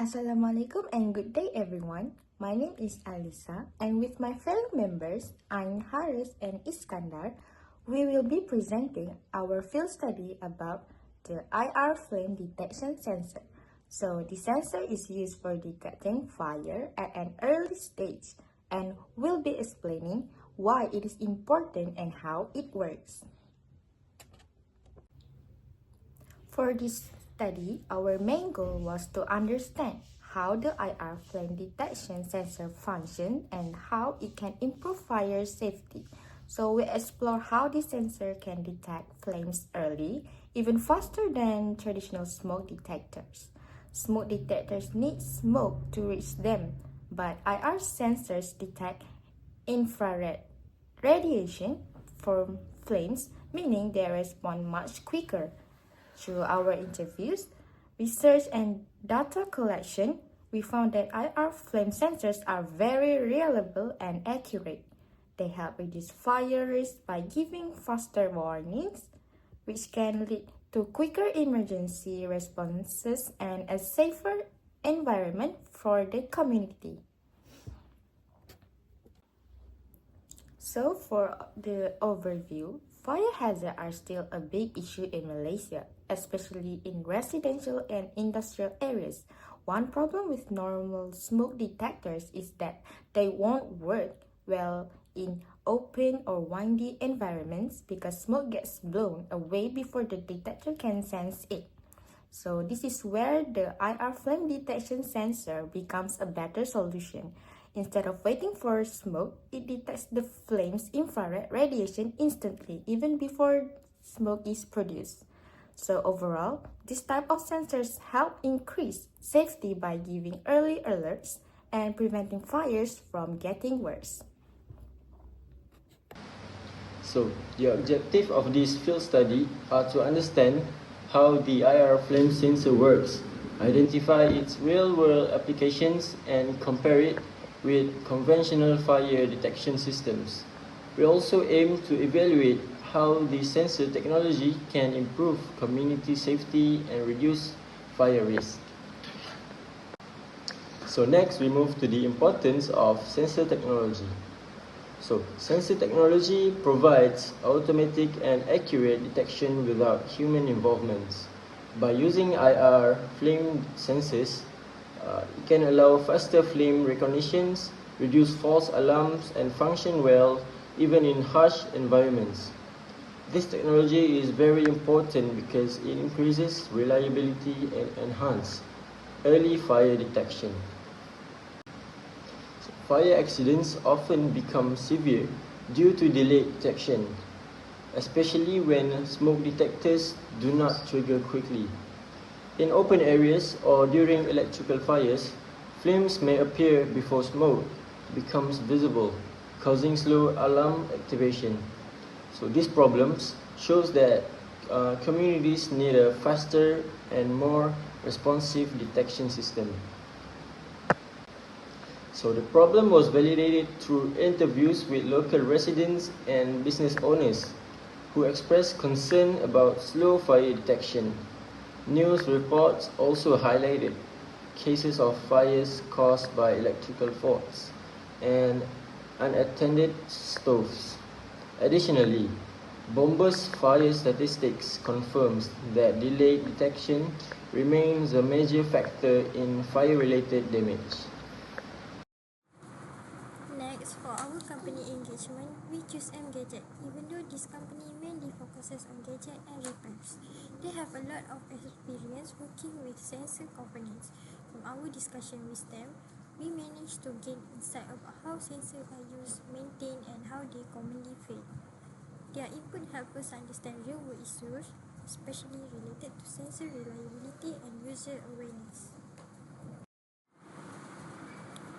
Assalamualaikum and good day everyone. My name is Alisa and with my fellow members Ain, Haris and Iskandar, we will be presenting our field study about the IR flame detection sensor. So the sensor is used for detecting fire at an early stage and we'll be explaining why it is important and how it works. For this study, our main goal was to understand how the IR flame detection sensor functions and how it can improve fire safety. So we explore how the sensor can detect flames early, even faster than traditional smoke detectors. Smoke detectors need smoke to reach them, but IR sensors detect infrared radiation from flames, meaning they respond much quicker. Through our interviews, research and data collection, we found that IR flame sensors are very reliable and accurate. They help reduce fire risk by giving faster warnings, which can lead to quicker emergency responses and a safer environment for the community. So for the overview, fire hazards are still a big issue in Malaysia, especially in residential and industrial areas. One problem with normal smoke detectors is that they won't work well in open or windy environments because smoke gets blown away before the detector can sense it. So this is where the IR flame detection sensor becomes a better solution. Instead of waiting for smoke, it detects the flame's infrared radiation instantly, even before smoke is produced. So overall, this type of sensors help increase safety by giving early alerts and preventing fires from getting worse. So, the objective of this field study are to understand how the IR flame sensor works, identify its real-world applications, and compare it with conventional fire detection systems. We also aim to evaluate how the sensor technology can improve community safety and reduce fire risk. So next, we move to the importance of sensor technology. So, sensor technology provides automatic and accurate detection without human involvement. By using IR flame sensors, it can allow faster flame recognitions, reduce false alarms, and function well even in harsh environments. This technology is very important because it increases reliability and enhances early fire detection. Fire accidents often become severe due to delayed detection, especially when smoke detectors do not trigger quickly. In open areas or during electrical fires, flames may appear before smoke becomes visible, causing slow alarm activation. So these problems shows that communities need a faster and more responsive detection system. So the problem was validated through interviews with local residents and business owners who expressed concern about slow fire detection. News reports also highlighted cases of fires caused by electrical faults and unattended stoves. Additionally, Bombers fire statistics confirms that delayed detection remains a major factor in fire-related damage. Next, for our company engagement, we choose M-Gadget. Even though this company mainly focuses on gadget and repairs, they have a lot of experience working with sensor components. From our discussion with them, we managed to gain insight about how sensors are used, maintained, and how they commonly fail. Their input helps us understand real-world issues, especially related to sensor reliability and user awareness.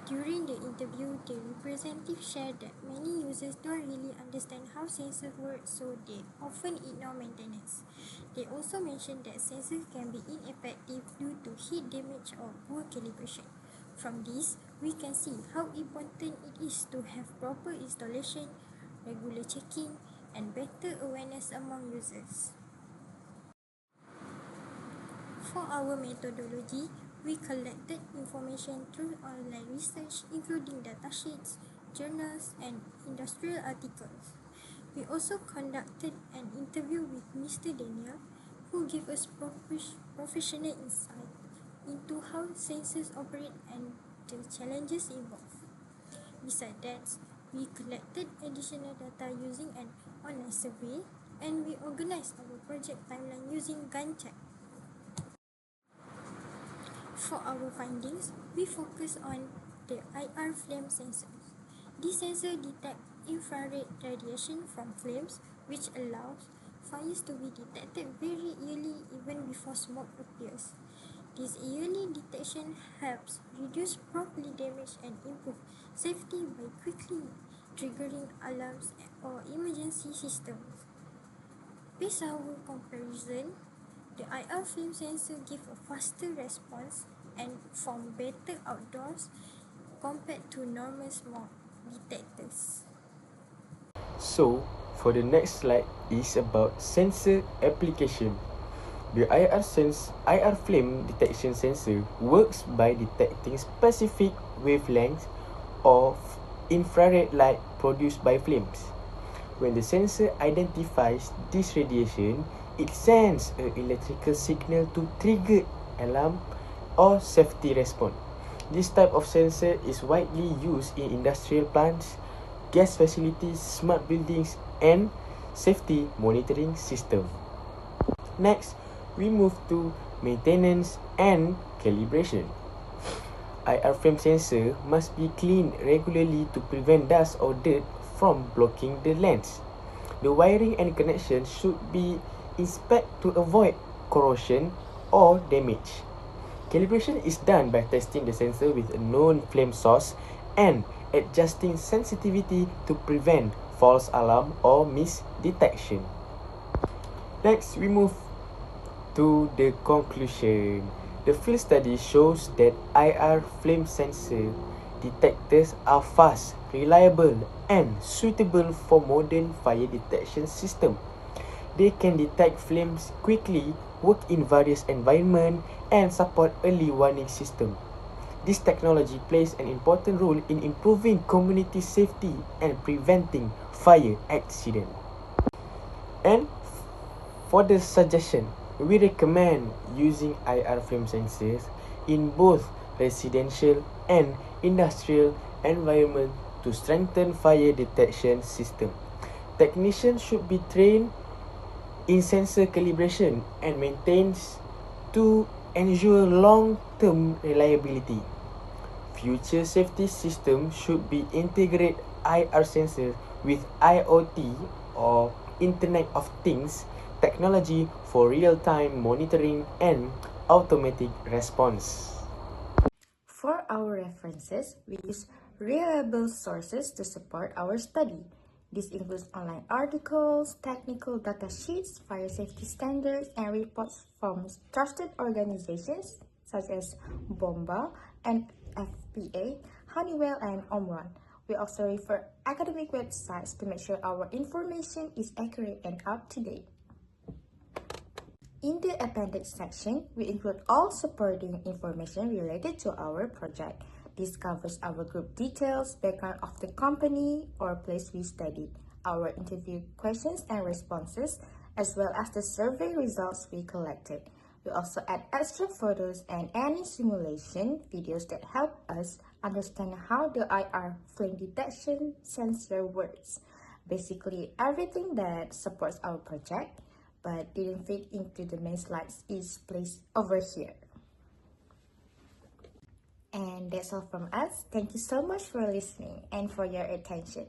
During the interview, the representative shared that many users don't really understand how sensors work, so they often ignore maintenance. They also mentioned that sensors can be ineffective due to heat damage or poor calibration. From this, we can see how important it is to have proper installation, regular checking, and better awareness among users. For our methodology, We collected information through online research, including datasheets, journals, and industrial articles. We also conducted an interview with Mr. Daniel, who gave us professional insight into how sensors operate and the challenges involved. Besides that, we collected additional data using an online survey, and we organized our project timeline using Gantt chart. For our findings, we focus on the IR flame sensors. This sensor detects infrared radiation from flames, which allows fires to be detected very early even before smoke appears. This early detection helps reduce property damage and improve safety by quickly triggering alarms or emergency systems. Based on our comparison, the IR flame sensor gives a faster response and perform better outdoors compared to normal smoke detectors. So, for the next slide is about sensor application. The IR flame detection sensor works by detecting specific wavelengths of infrared light produced by flames. When the sensor identifies this radiation, it sends an electrical signal to trigger alarm or safety response. This type of sensor is widely used in industrial plants, gas facilities, smart buildings, and safety monitoring system. Next, we move to maintenance and calibration. IR flame sensor must be cleaned regularly to prevent dust or dirt from blocking the lens. The wiring and connection should be inspected to avoid corrosion or damage. Calibration is done by testing the sensor with a known flame source and adjusting sensitivity to prevent false alarm or misdetection. Next, we move to the conclusion. The field study shows that IR flame sensor detectors are fast, reliable, and suitable for modern fire detection system. They can detect flames quickly, work in various environments, and support early warning system. This technology plays an important role in improving community safety and preventing fire accident. And for the suggestion, we recommend using IR flame sensors in both residential and industrial environment to strengthen fire detection system. Technicians should be trained in sensor calibration and maintenance to ensure long-term reliability. Future safety systems should be integrate IR sensors with IoT or Internet of Things technology for real-time monitoring and automatic response. For our references, we use reliable sources to support our study. This includes online articles, technical data sheets, fire safety standards, and reports from trusted organizations such as Bomba and FPA, Honeywell, and Omron. We also refer academic websites to make sure our information is accurate and up to date. In the appendix section, we include all supporting information related to our project. This covers our group details, background of the company or place we studied, our interview questions and responses, as well as the survey results we collected. We also add extra photos and any simulation videos that help us understand how the IR flame detection sensor works. Basically, everything that supports our project but didn't fit into the main slides is placed over here. And that's all from us. Thank you so much for listening and for your attention.